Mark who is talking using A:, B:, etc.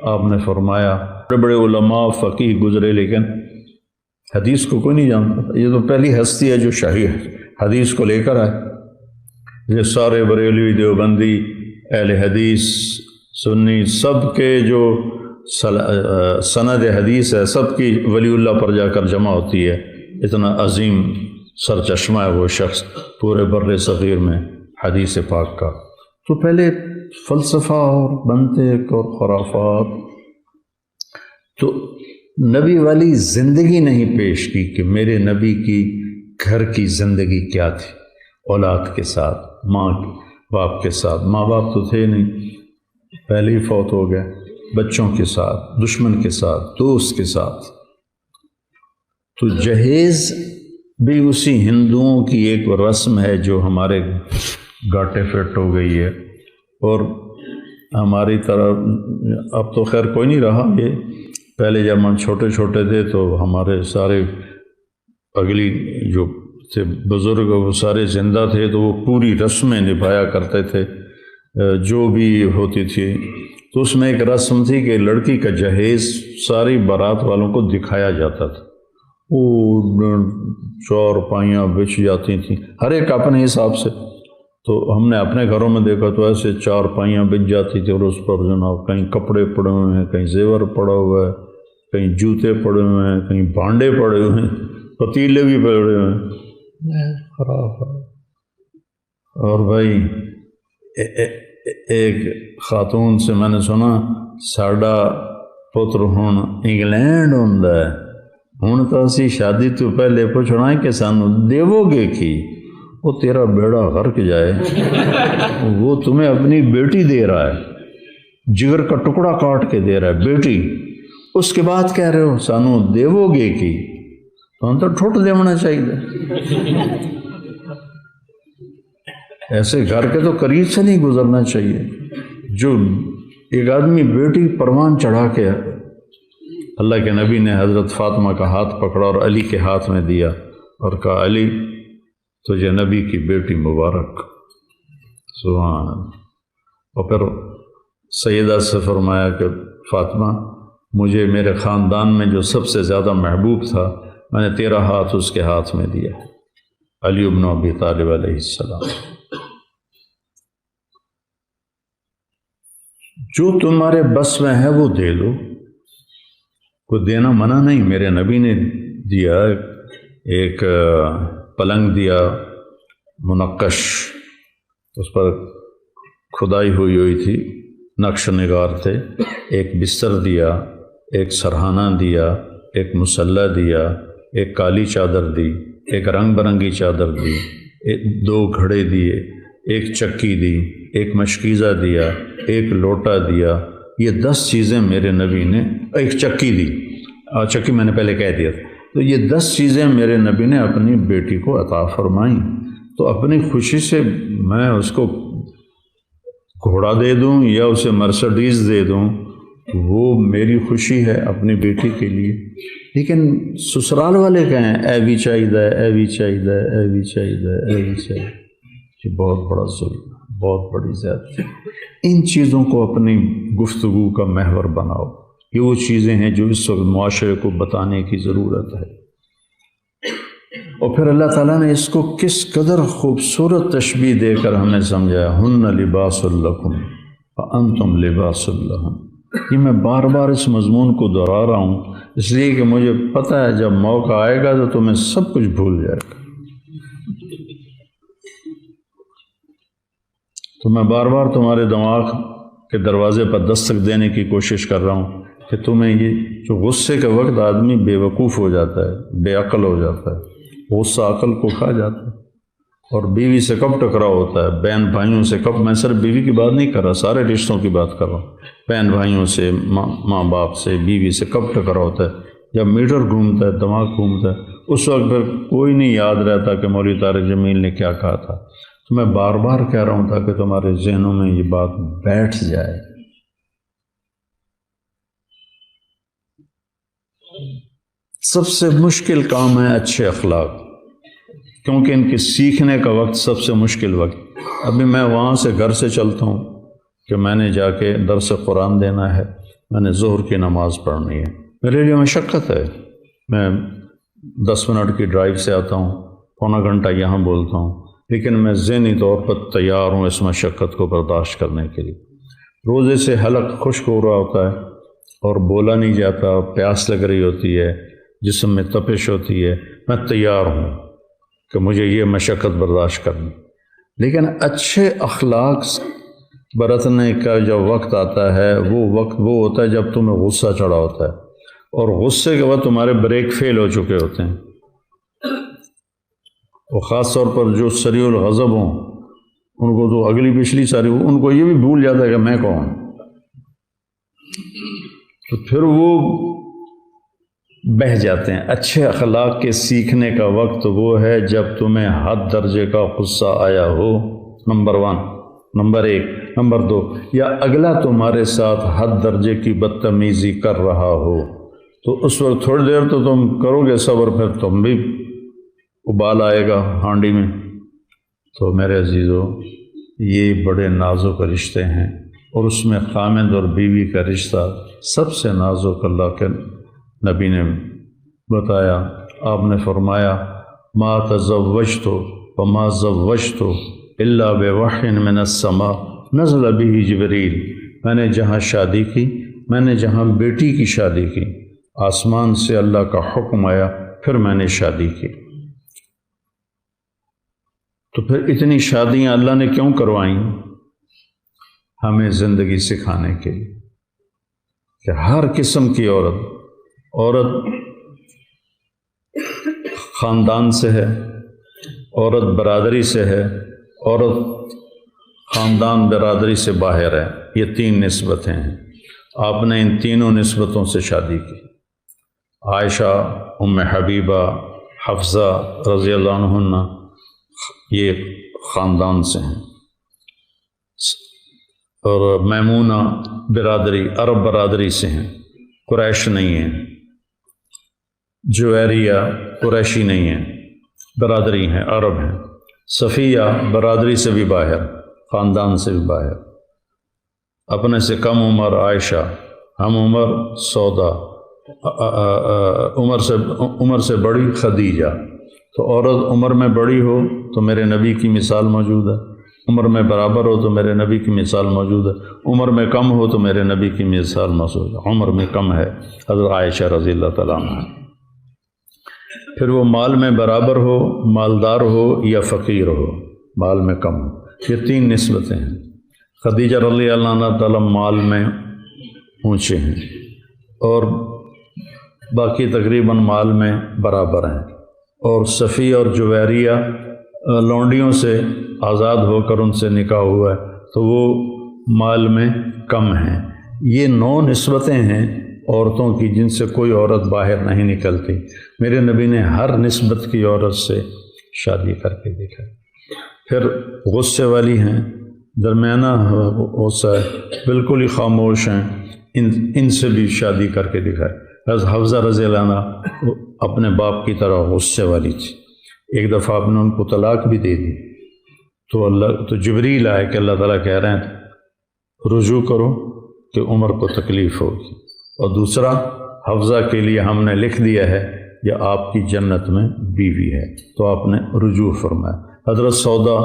A: آپ نے فرمایا بڑے بڑے علماء فقیہ گزرے لیکن حدیث کو کوئی نہیں جانتا. یہ تو پہلی ہستی ہے جو شاہی حدیث کو لے کر آئے. یہ سارے بریلوی دیوبندی اہل حدیث سنی سب کے جو سند حدیث ہے سب کی ولی اللہ پر جا کر جمع ہوتی ہے. اتنا عظیم سرچشمہ ہے وہ شخص پورے بر صغیر میں حدیث پاک کا. تو پہلے فلسفہ اور منطق اور خرافات تو نبی والی زندگی نہیں پیش کی کہ میرے نبی کی گھر کی زندگی کیا تھی. اولاد کے ساتھ، ماں باپ کے ساتھ. ماں باپ تو تھے نہیں، پہلے ہی فوت ہو گئے. بچوں کے ساتھ، دشمن کے ساتھ، دوست کے ساتھ. تو جہیز بھی اسی ہندوؤں کی ایک رسم ہے جو ہمارے گاٹے فٹ ہو گئی ہے. اور ہماری طرف اب تو خیر کوئی نہیں رہا. یہ پہلے جب ہم چھوٹے چھوٹے تھے تو ہمارے سارے اگلی جو تھے بزرگ وہ سارے زندہ تھے تو وہ پوری رسمیں نبھایا کرتے تھے جو بھی ہوتی تھی. تو اس میں ایک رسم تھی کہ لڑکی کا جہیز ساری بارات والوں کو دکھایا جاتا تھا. وہ چور پائیاں بچ جاتی تھیں ہر ایک اپنے حساب سے. تو ہم نے اپنے گھروں میں دیکھا تو ایسے چار پائیاں بچ جاتی تھی اور اس پر جناب کہیں کپڑے پڑے ہوئے ہیں، کہیں زیور پڑا ہوا ہے، کہیں جوتے پڑے ہوئے ہیں، کہیں بانڈے پڑے ہوئے ہیں، پتیلے بھی پڑے ہوئے ہیں. خراب. اور بھائی ایک خاتون سے میں نے سنا ساڈا پتر ہن انگلینڈ ہوندا ہے، ہن تو اسی شادی تو پہلے پوچھنا ہے کہ سانو دیو گے کی. وہ تیرا بیڑا غرق جائے. وہ تمہیں اپنی بیٹی دے رہا ہے، جگر کا ٹکڑا کاٹ کے دے رہا ہے بیٹی. اس کے بعد کہہ رہے ہو سانو دیو گے کی. تو ہم تو ٹھٹ دیونا چاہیے. ایسے گھر کے تو قریب سے نہیں گزرنا چاہیے. جو ایک آدمی بیٹی پروان چڑھا کے اللہ کے نبی نے حضرت فاطمہ کا ہاتھ پکڑا اور علی کے ہاتھ میں دیا اور کہا علی تجھے نبی کی بیٹی مبارک. سبحان اللہ. اور پھر سیدہ سے فرمایا کہ فاطمہ مجھے میرے خاندان میں جو سب سے زیادہ محبوب تھا میں نے تیرا ہاتھ اس کے ہاتھ میں دیا. علی بن ابی طالب علیہ السلام. جو تمہارے بس میں ہے وہ دے دو، کوئی دینا منع نہیں. میرے نبی نے دیا، ایک پلنگ دیا منقش، اس پر کھدائی ہوئی تھی، نقش نگار تھے. ایک بستر دیا، ایک سرہانہ دیا، ایک مسلح دیا، ایک کالی چادر دی، ایک رنگ برنگی چادر دی، دو گھڑے دیے، ایک چکی دی، ایک مشکیزہ دیا، ایک لوٹا دیا. یہ 10 چیزیں میرے نبی نے، ایک چکی دی، چکی میں نے پہلے کہہ دیا تھا. تو یہ 10 چیزیں میرے نبی نے اپنی بیٹی کو عطا فرمائیں. تو اپنی خوشی سے میں اس کو گھوڑا دے دوں یا اسے مرسڈیز دے دوں، وہ میری خوشی ہے اپنی بیٹی کے لیے. لیکن سسرال والے کہیں اے بھی چاہیے، اے بھی چاہیے، اے بھی چاہیے، اے بھی چاہیے. یہ بہت بڑا ظلم، بہت بڑی زیادتی. ان چیزوں کو اپنی گفتگو کا محور بناؤ. یہ وہ چیزیں ہیں جو اس وقت معاشرے کو بتانے کی ضرورت ہے. اور پھر اللہ تعالیٰ نے اس کو کس قدر خوبصورت تشبیہ دے کر ہمیں سمجھایا. ہن لباس لکم وانتم لباس لہن. یہ میں بار بار اس مضمون کو دہرا رہا ہوں اس لیے کہ مجھے پتہ ہے جب موقع آئے گا تو تمہیں سب کچھ بھول جائے گا. تو میں بار بار تمہارے دماغ کے دروازے پر دستک دینے کی کوشش کر رہا ہوں کہ تمہیں یہ جو غصے کے وقت آدمی بے وقوف ہو جاتا ہے، بے عقل ہو جاتا ہے، غصہ عقل کو کھا جاتا ہے. اور بیوی سے کب ٹکراؤ ہوتا ہے، بہن بھائیوں سے کب. میں صرف بیوی کی بات نہیں کر رہا، سارے رشتوں کی بات کر رہا ہوں. بہن بھائیوں سے، ماں باپ سے، بیوی سے کب ٹکراؤ ہوتا ہے جب میٹر گھومتا ہے، دماغ گھومتا ہے. اس وقت پھر کوئی نہیں یاد رہتا کہ مولوی طارق جمیل نے کیا کہا تھا. تو میں بار بار کہہ رہا ہوں تاکہ تمہارے ذہنوں میں یہ بات بیٹھ جائے. سب سے مشکل کام ہے اچھے اخلاق، کیونکہ ان کے سیکھنے کا وقت سب سے مشکل وقت. ابھی میں وہاں سے گھر سے چلتا ہوں کہ میں نے جا کے درس قرآن دینا ہے، میں نے ظہر کی نماز پڑھنی ہے، میرے لیے مشقت ہے، میں 10 منٹ کی ڈرائیو سے آتا ہوں، پونا گھنٹہ یہاں بولتا ہوں، لیکن میں ذہنی طور پر تیار ہوں اس مشقت کو برداشت کرنے کے لیے۔ روزے سے حلق خشک ہو رہا ہوتا ہے اور بولا نہیں جاتا، پیاس لگ رہی ہوتی ہے، جسم میں تپش ہوتی ہے، میں تیار ہوں کہ مجھے یہ مشقت برداشت کرنی، لیکن اچھے اخلاق برتنے کا جو وقت آتا ہے وہ وقت وہ ہوتا ہے جب تمہیں غصہ چڑھا ہوتا ہے، اور غصے کے بعد تمہارے بریک فیل ہو چکے ہوتے ہیں، اور خاص طور پر جو سریع الغضب ہوں ان کو تو اگلی پچھلی ساری ان کو یہ بھی بھول جاتا ہے کہ میں کون، تو پھر وہ بہہ جاتے ہیں۔ اچھے اخلاق کے سیکھنے کا وقت وہ ہے جب تمہیں حد درجے کا غصہ آیا ہو، نمبر 1، نمبر 1، نمبر 2، یا اگلا تمہارے ساتھ حد درجے کی بدتمیزی کر رہا ہو، تو اس وقت تھوڑی دیر تو تم کرو گے صبر، پھر تم بھی ابال آئے گا ہانڈی میں۔ تو میرے عزیزو، یہ بڑے نازک رشتے ہیں، اور اس میں خامند اور بیوی کا رشتہ سب سے نازک اللہ کے نبی نے بتایا۔ آپ نے فرمایا ما تزوجت وما زوجت الا بوحی من السماء نزل به جبریل، میں نے جہاں شادی کی، میں نے جہاں بیٹی کی شادی کی، آسمان سے اللہ کا حکم آیا، پھر میں نے شادی کی۔ تو پھر اتنی شادیاں اللہ نے کیوں کروائیں؟ ہمیں زندگی سکھانے کے لیے کہ ہر قسم کی عورت خاندان سے ہے، عورت برادری سے ہے، عورت خاندان برادری سے باہر ہے، یہ 3 نسبتیں ہیں۔ آپ نے ان تینوں نسبتوں سے شادی کی۔ عائشہ، ام حبیبہ، حفصہ رضی اللہ عنہ یہ خاندان سے ہیں، اور میمونہ برادری عرب برادری سے ہیں، قریش نہیں ہیں۔ جویریہ قریشی نہیں ہیں، برادری ہیں، عرب ہیں۔ صفیہ برادری سے بھی باہر، خاندان سے بھی باہر۔ اپنے سے کم عمر عائشہ، ہم عمر سودا، عمر سے بڑی خدیجہ۔ تو عورت عمر میں بڑی ہو تو میرے نبی کی مثال موجود ہے، عمر میں برابر ہو تو میرے نبی کی مثال موجود ہے، عمر میں کم ہو تو میرے نبی کی مثال موجود ہے۔ عمر میں کم ہے حضرت عائشہ رضی اللہ تعالیٰ عنہ۔ پھر وہ مال میں برابر ہو، مالدار ہو یا فقیر ہو، مال میں کم ہو، یہ 3 نسبتیں ہیں۔ خدیجہ رضی اللہ عنہ تعالیٰ مال میں اونچے ہیں، اور باقی تقریباً مال میں برابر ہیں، اور صفیہ اور جویریہ لونڈیوں سے آزاد ہو کر ان سے نکاح ہوا ہے تو وہ مال میں کم ہیں۔ یہ 9 نسبتیں ہیں عورتوں کی جن سے کوئی عورت باہر نہیں نکلتی۔ میرے نبی نے ہر نسبت کی عورت سے شادی کر کے دکھائی۔ پھر غصے والی ہیں، درمیانہ غصہ ہے، بالکل ہی خاموش ہیں، ان سے بھی شادی کر کے دکھائی۔ حضرت حفصہ رضی اللہ عنہ اپنے باپ کی طرح غصے والی تھی، ایک دفعہ آپ نے ان کو طلاق بھی دے دی، تو جبریل آئے کہ اللہ تعالیٰ کہہ رہے ہیں رجوع کرو کہ عمر کو تکلیف ہوگی، اور دوسرا حفصہ کے لیے ہم نے لکھ دیا ہے یہ آپ کی جنت میں بیوی ہے، تو آپ نے رجوع فرمایا۔ حضرت سودا